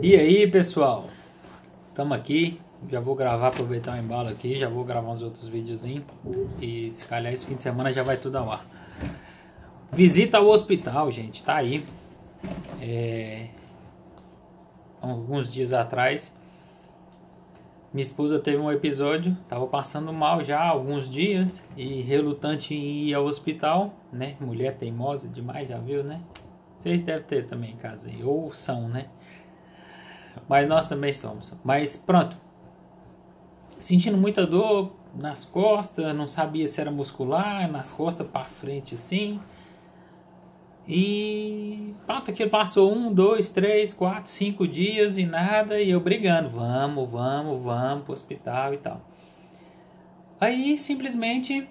E aí, pessoal, estamos aqui. Já vou gravar, aproveitar o embalo aqui. Já vou gravar uns outros videozinhos. E se calhar esse fim de semana já vai tudo ao ar. Visita ao hospital, gente, tá aí. Alguns dias atrás, minha esposa teve um episódio. Tava passando mal já há alguns dias e relutante em ir ao hospital, né? Mulher teimosa demais, já viu, né? Vocês devem ter também em casa aí, ou são, né? Mas nós também somos. Mas pronto. Sentindo muita dor nas costas, não sabia se era muscular, nas costas para frente assim. E pronto, aquilo passou 1, 2, 3, 4, 5 dias e nada. E eu brigando, vamos pro hospital e tal. Aí simplesmente,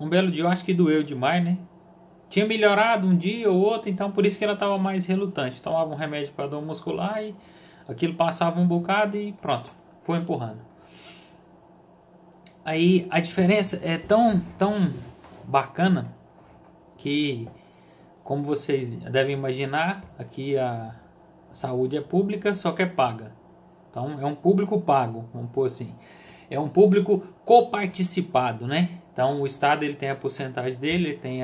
um belo dia, eu acho que doeu demais, né? Tinha melhorado um dia ou outro, então por isso que ela estava mais relutante. Tomava um remédio para dor muscular e aquilo passava um bocado e pronto, foi empurrando. Aí a diferença é tão bacana que, como vocês devem imaginar, aqui a saúde é pública, só que é paga. Então é um público pago, vamos pôr assim. É um público coparticipado, né? Então o Estado ele tem a porcentagem dele, ele tem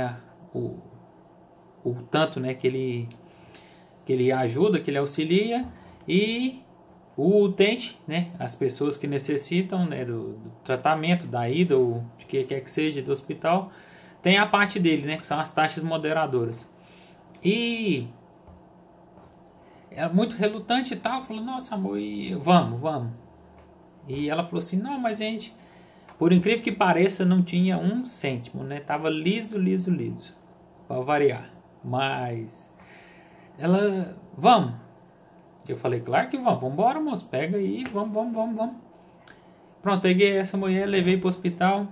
o tanto, né, que ele ajuda, que ele auxilia, e o utente, né, as pessoas que necessitam, né, do tratamento, da ida ou de que quer que seja do hospital, tem a parte dele, né, que são as taxas moderadoras. E é muito relutante e tal, falou, nossa amor, vamos. E ela falou assim, não, mas gente, por incrível que pareça, não tinha um cêntimo, né, tava liso, para variar. Mas ela, vamos. Eu falei, claro que vamos embora, moço, pega aí, vamos. Pronto, peguei essa mulher, levei pro hospital.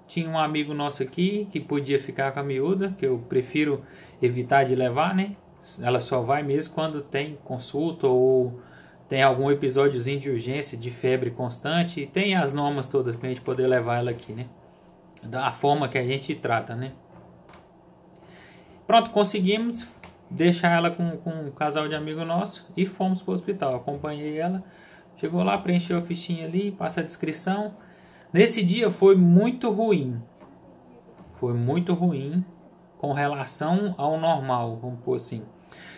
Tinha um amigo nosso aqui que podia ficar com a miúda, que eu prefiro evitar de levar, né? Ela só vai mesmo quando tem consulta ou tem algum episódiozinho de urgência, de febre constante. E tem as normas todas pra gente poder levar ela aqui, né? Da forma que a gente trata, né? Pronto, conseguimos deixar ela com um casal de amigo nosso e fomos para o hospital. Acompanhei ela, chegou lá, preencheu a fichinha ali, passa a descrição. Nesse dia foi muito ruim com relação ao normal, vamos pôr assim.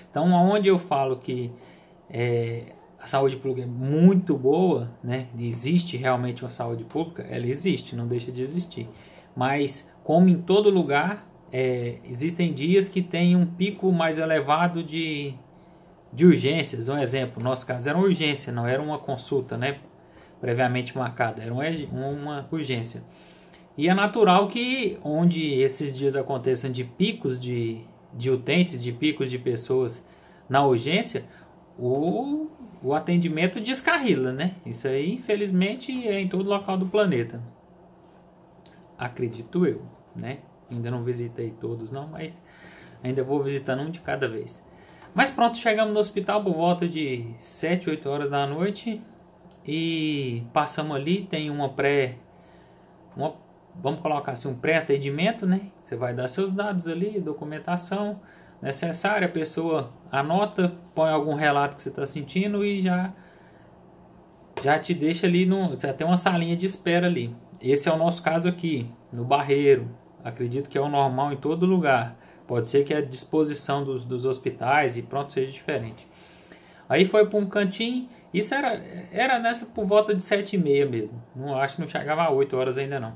Então, aonde eu falo que a saúde pública é muito boa, né? Existe realmente uma saúde pública, ela existe, não deixa de existir. Mas, como em todo lugar, existem dias que tem um pico mais elevado de urgências. Um exemplo, no nosso caso era uma urgência, não era uma consulta, né, previamente marcada, era uma urgência. E é natural que onde esses dias aconteçam de picos de utentes, de picos de pessoas na urgência, o atendimento descarrila, né? Isso aí, infelizmente, é em todo local do planeta. Acredito eu, né? Ainda não visitei todos não, mas ainda vou visitando um de cada vez. Mas pronto, chegamos no hospital por volta de 7, 8 horas da noite. E passamos ali, tem vamos colocar assim, um pré-atendimento, né? Você vai dar seus dados ali, documentação necessária, a pessoa anota, põe algum relato que você está sentindo e já te deixa ali, já tem uma salinha de espera ali. Esse é o nosso caso aqui, no Barreiro. Acredito que é o normal em todo lugar. Pode ser que a disposição dos hospitais e pronto seja diferente. Aí foi para um cantinho. Isso era nessa por volta de 7h30 mesmo. Não acho que não chegava a 8 horas ainda não.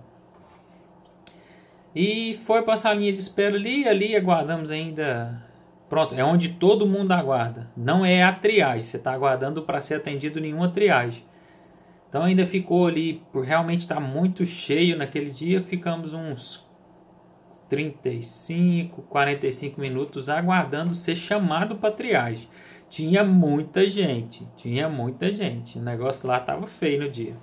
E foi para a salinha de espera ali aguardamos ainda. Pronto, é onde todo mundo aguarda. Não é a triagem. Você está aguardando para ser atendido em nenhuma triagem. Então ainda ficou ali, por realmente estar muito cheio naquele dia, ficamos uns 35, 45 minutos aguardando ser chamado para triagem. Tinha muita gente. O negócio lá estava feio no dia.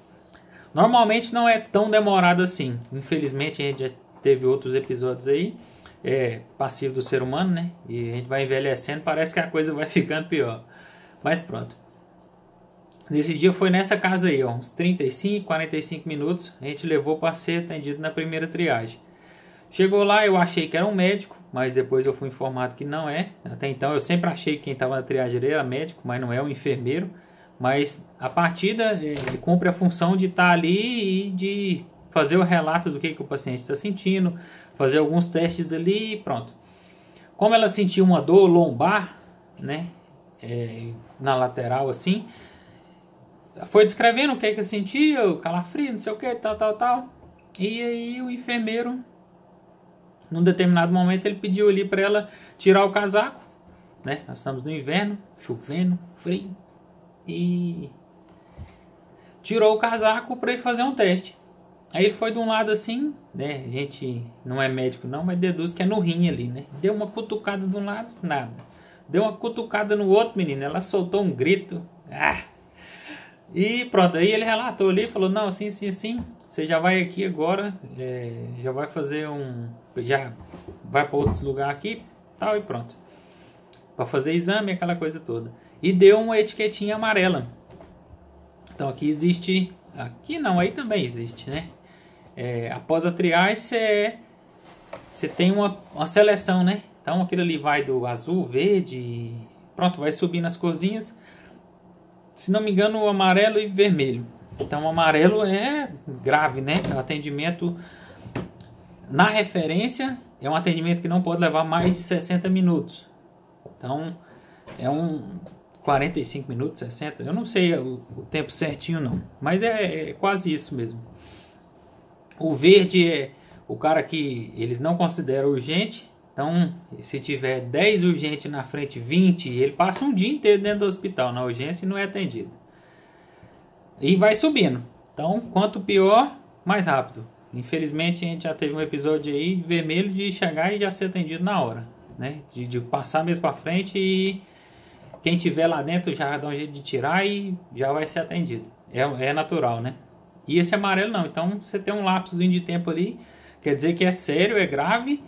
Normalmente não é tão demorado assim. Infelizmente a gente já teve outros episódios aí. É passivo do ser humano, né? E a gente vai envelhecendo, parece que a coisa vai ficando pior. Mas pronto. Nesse dia foi nessa casa aí, ó, uns 35, 45 minutos. A gente levou para ser atendido na primeira triagem. Chegou lá, eu achei que era um médico, mas depois eu fui informado que não é. Até então eu sempre achei que quem estava na triagem era médico, mas não é, um enfermeiro. Mas a partida, ele cumpre a função de estar ali e de fazer o relato do que o paciente está sentindo, fazer alguns testes ali e pronto. Como ela sentiu uma dor lombar, né, na lateral assim, foi descrevendo o que sentia, o calafrio, não sei o que, tal. E aí o enfermeiro, num determinado momento, ele pediu ali para ela tirar o casaco, né? Nós estamos no inverno, chovendo, frio, e tirou o casaco para ele fazer um teste. Aí ele foi de um lado assim, né? A gente não é médico não, mas deduz que é no rim ali, né? Deu uma cutucada de um lado, nada. Deu uma cutucada no outro, menino, ela soltou um grito. Ah! E pronto, aí ele relatou ali, falou, não, assim, você já vai aqui agora, já vai fazer já vai para outros lugares aqui, tal, e pronto. Para fazer exame, aquela coisa toda. E deu uma etiquetinha amarela. Então aqui existe, aqui não, aí também existe, né? Após a triagem, você tem uma seleção, né? Então aquilo ali vai do azul, verde, pronto, vai subindo as corzinhas. Se não me engano, o amarelo e vermelho. Então o amarelo é grave, né? O atendimento na referência é um atendimento que não pode levar mais de 60 minutos. Então é 45 minutos, 60, eu não sei o tempo certinho não, mas é quase isso mesmo. O verde é o cara que eles não consideram urgente. Então, se tiver 10 urgentes na frente, 20, ele passa um dia inteiro dentro do hospital na urgência e não é atendido. E vai subindo. Então, quanto pior, mais rápido. Infelizmente, a gente já teve um episódio aí vermelho de chegar e já ser atendido na hora, né? De passar mesmo para frente e quem tiver lá dentro já dá um jeito de tirar e já vai ser atendido. É natural, né? E esse amarelo não. Então, você tem um lapsozinho de tempo ali, quer dizer que é sério, é grave,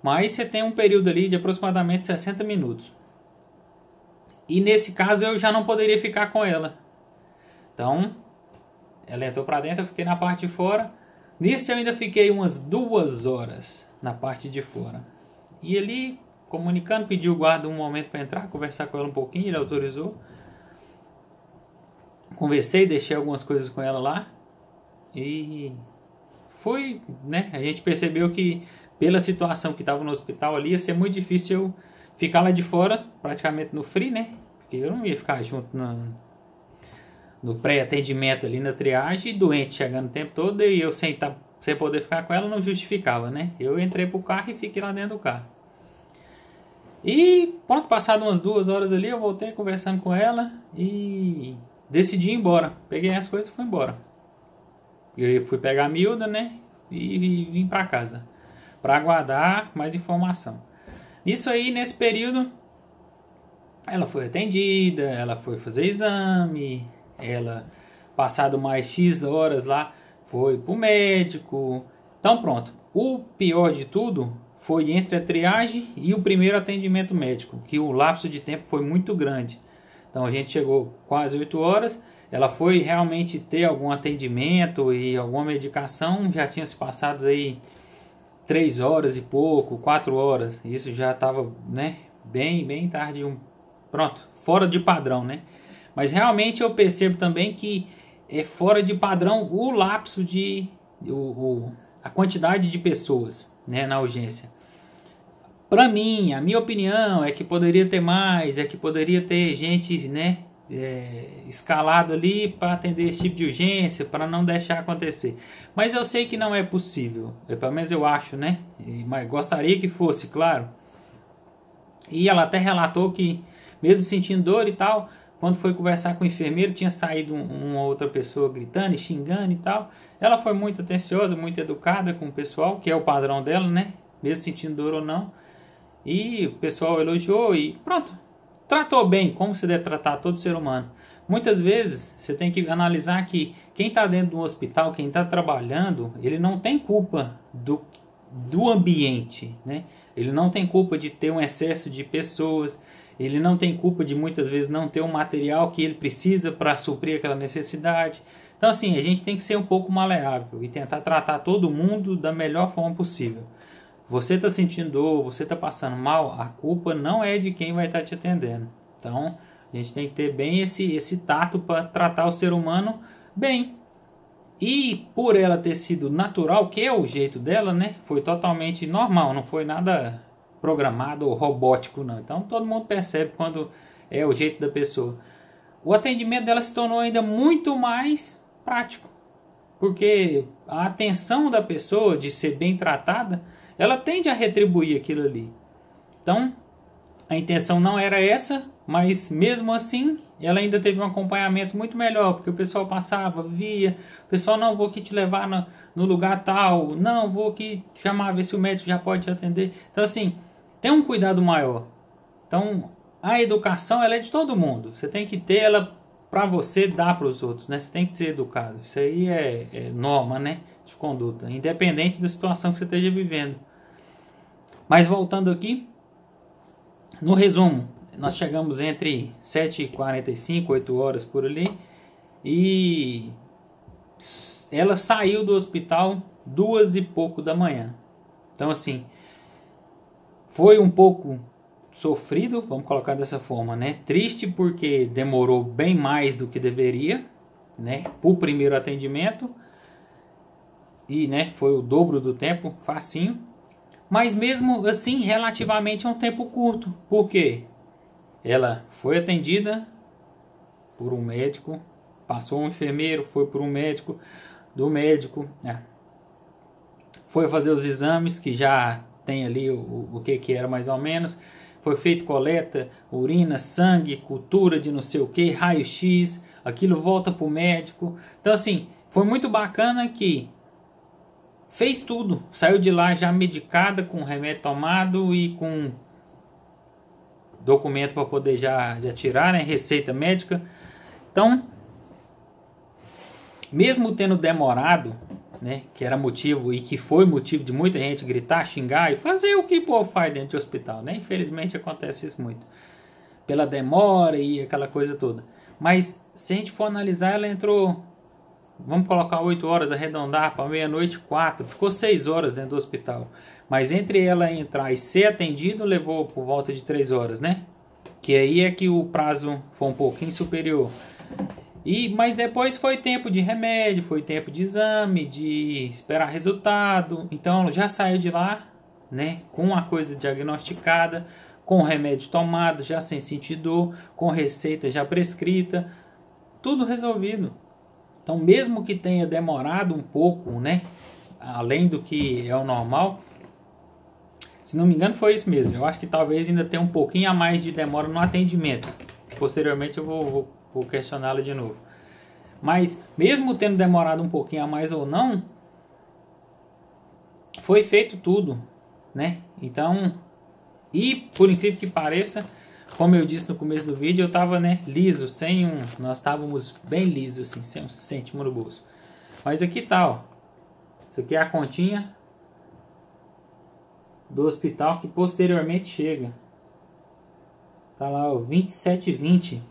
mas você tem um período ali de aproximadamente 60 minutos. E nesse caso eu já não poderia ficar com ela. Então, ela entrou para dentro, eu fiquei na parte de fora. Nisso eu ainda fiquei umas 2 horas na parte de fora. E ali, comunicando, pediu o guarda um momento para entrar, conversar com ela um pouquinho, ele autorizou. Conversei, deixei algumas coisas com ela lá. E foi, né? A gente percebeu que pela situação que estava no hospital ali, ia ser muito difícil eu ficar lá de fora, praticamente no free, né? Porque eu não ia ficar junto no pré-atendimento ali na triagem, doente chegando o tempo todo, e eu sem poder ficar com ela não justificava, né? Eu entrei pro carro e fiquei lá dentro do carro. E pronto, passado umas 2 horas ali, eu voltei conversando com ela e decidi ir embora. Peguei as coisas e fui embora. Eu fui pegar a miúda, né? E vim para casa para aguardar mais informação. Isso aí, nesse período, ela foi atendida, ela foi fazer exame, ela, passado mais X horas lá, foi pro médico. Então pronto, o pior de tudo foi entre a triagem e o primeiro atendimento médico, que o lapso de tempo foi muito grande. Então a gente chegou quase 8 horas, ela foi realmente ter algum atendimento e alguma medicação, já tinha se passado aí 3 horas e pouco, 4 horas, isso já estava, né, bem tarde, pronto, fora de padrão, né? Mas realmente eu percebo também que é fora de padrão o lapso a quantidade de pessoas, né, na urgência. Para mim, a minha opinião é que poderia ter mais, é que poderia ter gente, né, escalado ali para atender esse tipo de urgência, para não deixar acontecer. Mas eu sei que não é possível, pelo menos eu acho, né? Mas gostaria que fosse, claro. E ela até relatou que, mesmo sentindo dor e tal, quando foi conversar com o enfermeiro, tinha saído uma outra pessoa gritando e xingando e tal. Ela foi muito atenciosa, muito educada com o pessoal, que é o padrão dela, né? Mesmo sentindo dor ou não. E o pessoal elogiou e pronto. Tratou bem, como se deve tratar todo ser humano. Muitas vezes você tem que analisar que quem está dentro do hospital, quem está trabalhando, ele não tem culpa do ambiente, né? Ele não tem culpa de ter um excesso de pessoas, ele não tem culpa de muitas vezes não ter um material que ele precisa para suprir aquela necessidade. Então assim, a gente tem que ser um pouco maleável e tentar tratar todo mundo da melhor forma possível. você está sentindo dor, você está passando mal, a culpa não é de quem vai estar te atendendo. Então, a gente tem que ter bem esse tato para tratar o ser humano bem. E por ela ter sido natural, que é o jeito dela, né? Foi totalmente normal, não foi nada programado ou robótico, não. Então, todo mundo percebe quando é o jeito da pessoa. O atendimento dela se tornou ainda muito mais prático. Porque a atenção da pessoa de ser bem tratada, ela tende a retribuir aquilo ali. Então, a intenção não era essa, mas mesmo assim, ela ainda teve um acompanhamento muito melhor, porque o pessoal passava, via, o pessoal, não, vou aqui te levar no lugar tal, não, vou aqui chamar, ver se o médico já pode te atender. Então, assim, tem um cuidado maior. Então, a educação, ela é de todo mundo. Você tem que ter ela para você dar para os outros, né? Você tem que ser educado. Isso aí é norma, né, de conduta, independente da situação que você esteja vivendo. Mas voltando aqui, no resumo, nós chegamos entre 7h45, 8 horas por ali, e ela saiu do hospital 2h pouco da manhã. Então, assim, foi um pouco sofrido, vamos colocar dessa forma, né? Triste porque demorou bem mais do que deveria, né? Para o primeiro atendimento, e, né, foi o dobro do tempo, facinho. Mas mesmo assim, relativamente é um tempo curto. Por quê? Ela foi atendida por um médico, passou um enfermeiro, foi por um médico, do médico, foi fazer os exames, que já tem ali o que era mais ou menos. Foi feito coleta, urina, sangue, cultura de não sei o que, raio-x, aquilo volta para o médico. Então, assim, foi muito bacana que fez tudo, saiu de lá já medicada, com remédio tomado e com documento para poder já tirar, né? Receita médica. Então, mesmo tendo demorado, né? Que era motivo e que foi motivo de muita gente gritar, xingar e fazer o que o povo faz dentro do hospital, né? Infelizmente acontece isso muito, pela demora e aquela coisa toda. Mas se a gente for analisar, ela entrou, vamos colocar 8 horas, arredondar para meia-noite, 4. Ficou 6 horas dentro do hospital. Mas entre ela entrar e ser atendido, levou por volta de 3 horas, né? Que aí é que o prazo foi um pouquinho superior. Mas depois foi tempo de remédio, foi tempo de exame, de esperar resultado. Então já saiu de lá, né? Com a coisa diagnosticada, com o remédio tomado, já sem sentir dor, com receita já prescrita. Tudo resolvido. Então, mesmo que tenha demorado um pouco, né, além do que é o normal, se não me engano foi isso mesmo. Eu acho que talvez ainda tenha um pouquinho a mais de demora no atendimento. Posteriormente eu vou questioná-la de novo. Mas, mesmo tendo demorado um pouquinho a mais ou não, foi feito tudo, né? Então, e por incrível que pareça, como eu disse no começo do vídeo, eu estava, né, liso, nós estávamos bem lisos, assim, sem um cêntimo no bolso. Mas aqui tá, ó. Isso aqui é a continha do hospital que posteriormente chega. Tá lá, ó, 27,20.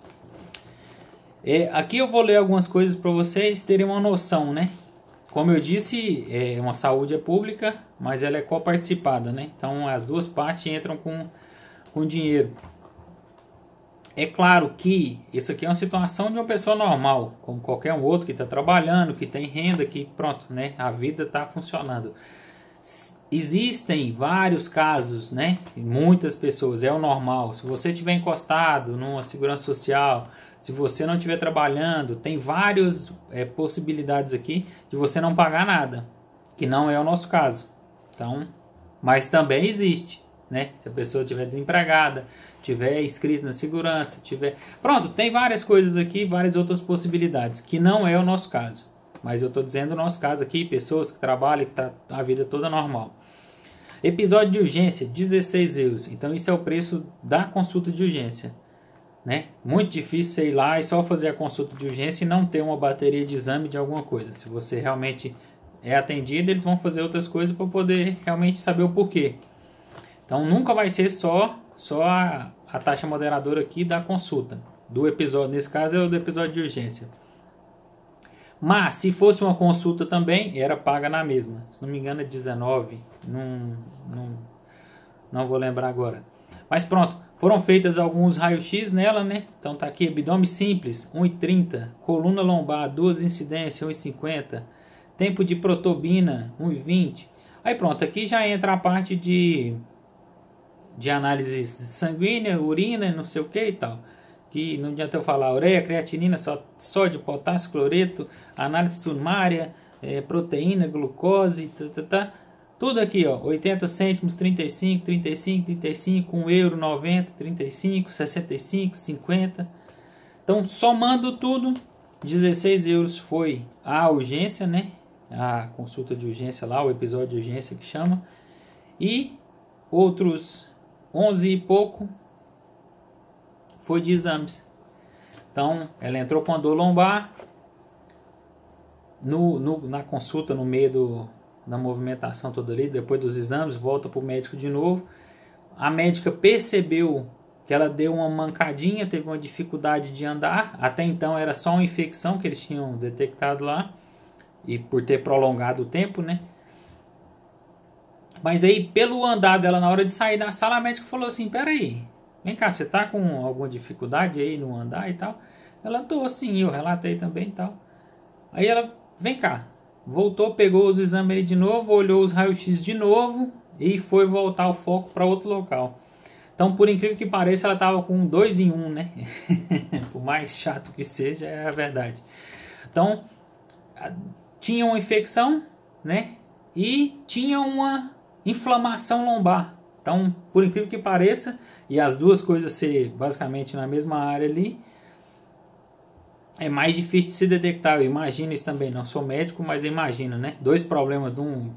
Aqui eu vou ler algumas coisas para vocês terem uma noção, né? Como eu disse, uma saúde é pública, mas ela é coparticipada, né? Então as duas partes entram com dinheiro. É claro que isso aqui é uma situação de uma pessoa normal, como qualquer um outro que está trabalhando, que tem renda, que pronto, né? A vida está funcionando. Existem vários casos, né? Muitas pessoas, é o normal. Se você estiver encostado numa segurança social, se você não estiver trabalhando, tem várias possibilidades aqui de você não pagar nada, que não é o nosso caso. Então, mas também existe, né? Se a pessoa estiver desempregada, tiver inscrito na segurança, pronto, tem várias coisas aqui, várias outras possibilidades, que não é o nosso caso. Mas eu estou dizendo o nosso caso aqui, pessoas que trabalham, que tá a vida toda normal. Episódio de urgência, 16 euros. Então isso é o preço da consulta de urgência, né? Muito difícil você ir lá e só fazer a consulta de urgência e não ter uma bateria de exame de alguma coisa. Se você realmente é atendido, eles vão fazer outras coisas para poder realmente saber o porquê. Então nunca vai ser só a taxa moderadora aqui da consulta, do episódio, nesse caso é o do episódio de urgência. Mas se fosse uma consulta também, era paga na mesma. Se não me engano é 19, não vou lembrar agora. Mas pronto, foram feitas alguns raios-x nela, né? Então tá aqui, abdômen simples, 1,30, coluna lombar, 2 incidências, 1,50, tempo de protobina, 1,20. Aí pronto, aqui já entra a parte de análise sanguínea, urina, não sei o que e tal. Que não adianta eu falar ureia, creatinina, sódio, potássio, cloreto, análise sumária, proteína, glucose, tudo aqui, ó, 80 cêntimos, 35, 35, 35, 1 euro, 90, 35, 65, 50. Então, somando tudo, 16 euros foi a urgência, né? A consulta de urgência lá, o episódio de urgência que chama. E outros 11 e pouco foi de exames. Então, ela entrou com a dor lombar. Na consulta, no meio da movimentação toda ali, depois dos exames, volta para o médico de novo. A médica percebeu que ela deu uma mancadinha, teve uma dificuldade de andar. Até então era só uma infecção que eles tinham detectado lá. E por ter prolongado o tempo, né? Mas aí, pelo andar dela na hora de sair da sala, a médica falou assim, peraí, vem cá, você tá com alguma dificuldade aí no andar e tal? Ela, tô sim, eu relatei também e tal. Aí ela, vem cá, voltou, pegou os exames aí de novo, olhou os raios-x de novo e foi voltar o foco para outro local. Então, por incrível que pareça, ela tava com 2 em 1, né? Por mais chato que seja, é a verdade. Então, tinha uma infecção, né? E tinha uma inflamação lombar. Então, por incrível que pareça, e as duas coisas ser basicamente na mesma área ali, é mais difícil de se detectar. Eu imagino isso também, não sou médico, mas imagino, né? 2 problemas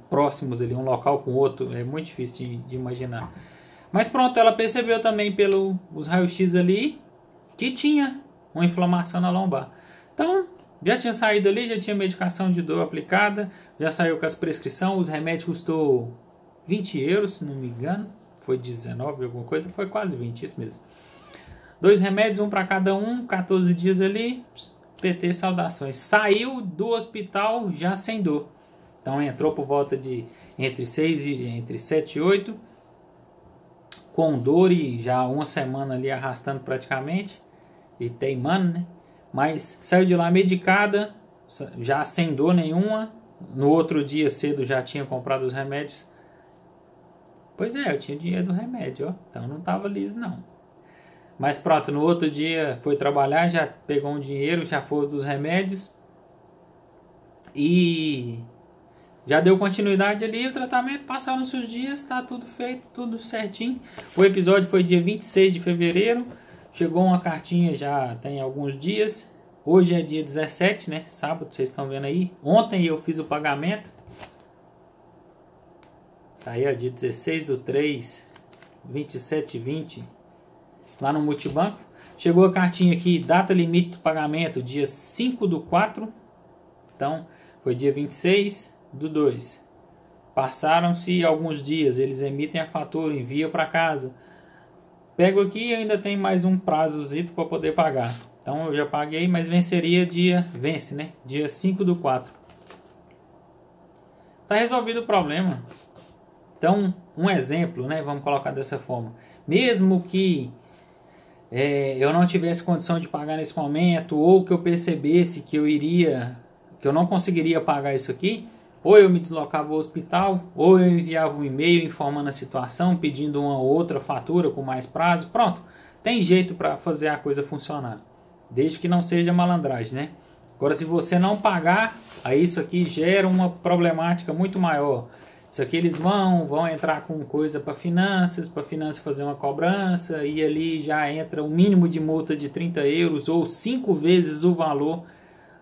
próximos ali, um local com o outro, é muito difícil de imaginar. Mas pronto, ela percebeu também pelos raios-x ali que tinha uma inflamação na lombar. Então, já tinha saído ali, já tinha medicação de dor aplicada, já saiu com as prescrições, os remédios custou 20 euros, se não me engano, foi 19 alguma coisa, foi quase 20, isso mesmo. 2 remédios, um para cada um, 14 dias ali, PT, saudações. Saiu do hospital já sem dor. Então entrou por volta de entre 7 e 8, com dor e já uma semana ali arrastando praticamente, e teimando, né? Mas saiu de lá medicada, já sem dor nenhuma. No outro dia cedo já tinha comprado os remédios. Pois é, eu tinha dinheiro do remédio, ó. Então não tava liso não. Mas pronto, no outro dia foi trabalhar, já pegou um dinheiro, já foi dos remédios. E já deu continuidade ali, o tratamento, passaram-se os dias, tá tudo feito, tudo certinho. O episódio foi dia 26 de fevereiro. Chegou uma cartinha já tem alguns dias. Hoje é dia 17, né? Sábado, vocês estão vendo aí. Ontem eu fiz o pagamento. Tá aí, ó, dia 16/3, 27h20. Lá no multibanco. Chegou a cartinha aqui, data limite do pagamento, dia 5/4. Então, foi dia 26/2. Passaram-se alguns dias, eles emitem a fatura, enviam para casa. Pego aqui e ainda tem mais um prazozito para poder pagar. Então eu já paguei, mas venceria vence, né? Dia 5/4. Tá resolvido o problema. Então, um exemplo, né? Vamos colocar dessa forma. Mesmo que eu não tivesse condição de pagar nesse momento, ou que eu percebesse que eu não conseguiria pagar isso aqui, ou eu me deslocava ao hospital, ou eu enviava um e-mail informando a situação, pedindo uma outra fatura com mais prazo. Pronto, tem jeito para fazer a coisa funcionar, desde que não seja malandragem, né? Agora, se você não pagar, aí isso aqui gera uma problemática muito maior. Isso aqui eles vão entrar com coisa para finanças fazer uma cobrança, e ali já entra um mínimo de multa de 30 euros, ou 5 vezes o valor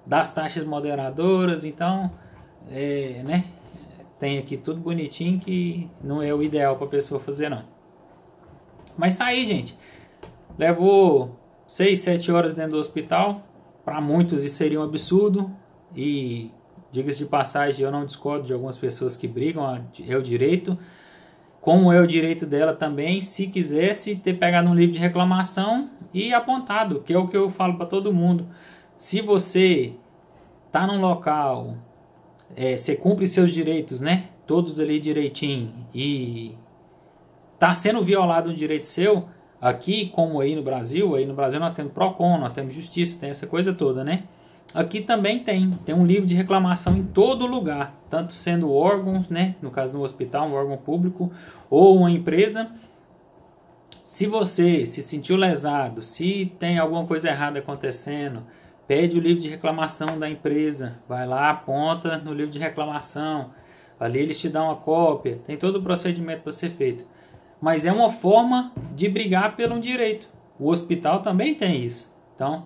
das taxas moderadoras. Então, né? Tem aqui tudo bonitinho, que não é o ideal para a pessoa fazer não. Mas tá aí, gente. Levou 6, 7 horas dentro do hospital. Para muitos isso seria um absurdo. E diga-se de passagem, eu não discordo de algumas pessoas que brigam, é o direito. Como é o direito dela também, se quisesse ter pegado um livro de reclamação e apontado, que é o que eu falo para todo mundo. Se você tá num local, você cumpre seus direitos, né? Todos ali direitinho, e tá sendo violado um direito seu, aqui como aí no Brasil nós temos PROCON, nós temos Justiça, tem essa coisa toda, né? Aqui também tem um livro de reclamação em todo lugar, tanto sendo órgãos, né? No caso do hospital, um órgão público ou uma empresa. Se você se sentiu lesado, se tem alguma coisa errada acontecendo, pede o livro de reclamação da empresa, vai lá, aponta no livro de reclamação, ali eles te dão uma cópia, tem todo o procedimento para ser feito. Mas é uma forma de brigar pelo direito. O hospital também tem isso. Então,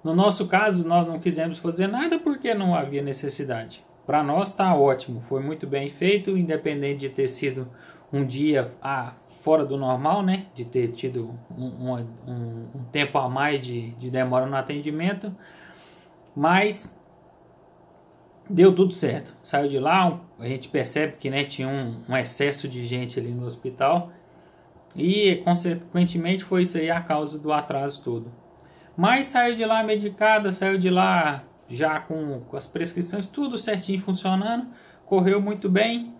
no nosso caso, nós não quisemos fazer nada porque não havia necessidade. Para nós está ótimo, foi muito bem feito, independente de ter sido um dia fora do normal, né? De ter tido um tempo a mais de demora no atendimento. Mas deu tudo certo. Saiu de lá, a gente percebe que, né, tinha um excesso de gente ali no hospital. E, consequentemente, foi isso aí a causa do atraso todo. Mas saiu de lá medicada, saiu de lá já com as prescrições, tudo certinho funcionando. Correu muito bem,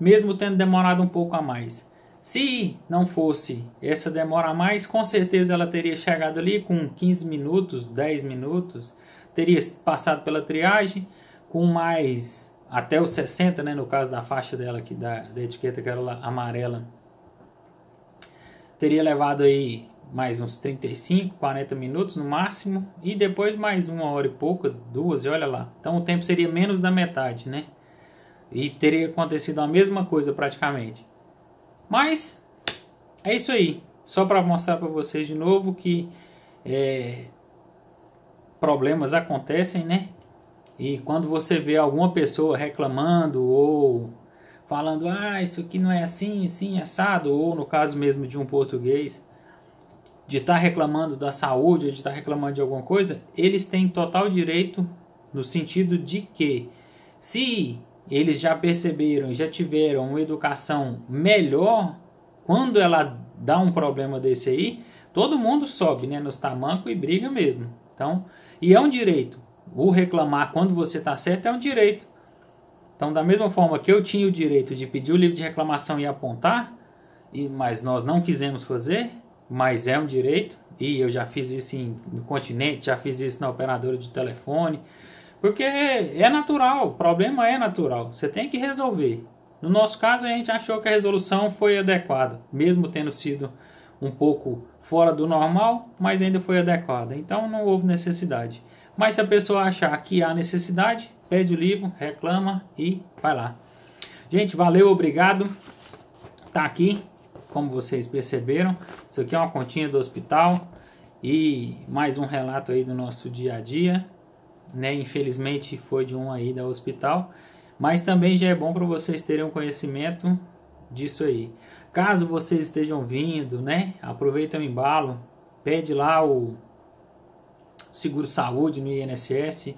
mesmo tendo demorado um pouco a mais. Se não fosse essa demora a mais, com certeza ela teria chegado ali com 15 minutos, 10 minutos. Teria passado pela triagem, com mais até os 60, né, no caso da faixa dela aqui, da etiqueta que era amarela. Teria levado aí mais uns 35, 40 minutos no máximo. E depois mais 1 hora e pouca, 2, e olha lá. Então o tempo seria menos da metade, né? E teria acontecido a mesma coisa praticamente. Mas é isso aí. Só para mostrar para vocês de novo que problemas acontecem, né? E quando você vê alguma pessoa reclamando ou falando, isso aqui não é assim, assim, assado, ou no caso mesmo de um português, de estar reclamando da saúde, ou de estar reclamando de alguma coisa, eles têm total direito, no sentido de que, se eles já perceberam, já tiveram uma educação melhor, quando ela dá um problema desse aí, todo mundo sobe, né, nos tamancos e briga mesmo. Então, e é um direito. O reclamar quando você está certo é um direito. Então, da mesma forma que eu tinha o direito de pedir o livro de reclamação e apontar, mas nós não quisemos fazer, mas é um direito, e eu já fiz isso no continente, já fiz isso na operadora de telefone, porque é natural, o problema é natural, você tem que resolver. No nosso caso, a gente achou que a resolução foi adequada, mesmo tendo sido um pouco fora do normal, mas ainda foi adequada, então não houve necessidade. Mas se a pessoa achar que há necessidade, pede o livro, reclama e vai lá. Gente, valeu, obrigado. Tá aqui, como vocês perceberam, isso aqui é uma continha do hospital e mais um relato aí do nosso dia a dia, né? Infelizmente foi de um aí da hospital, mas também já é bom para vocês terem um conhecimento disso aí. Caso vocês estejam vindo, né? Aproveita o embalo, pede lá o seguro saúde no INSS,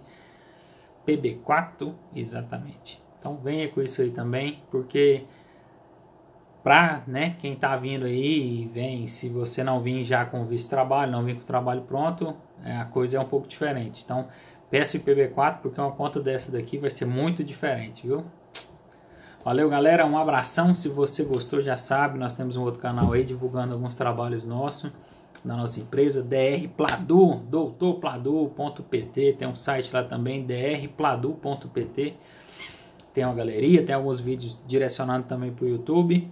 PB4, exatamente. Então venha com isso aí também, porque para, né, quem tá vindo aí, vem, se você não vir já com visto de trabalho, não vir com o trabalho pronto, a coisa é um pouco diferente. Então peça o PB4, porque uma conta dessa daqui vai ser muito diferente, viu? Valeu, galera, um abração. Se você gostou, já sabe, nós temos um outro canal aí divulgando alguns trabalhos nossos da nossa empresa, DR Pladu, doutorpladu.pt, tem um site lá também, drpladu.pt, tem uma galeria, tem alguns vídeos direcionados também para o YouTube.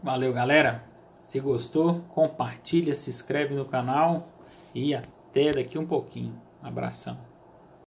Valeu, galera, se gostou, compartilha, se inscreve no canal e até daqui um pouquinho. Abração.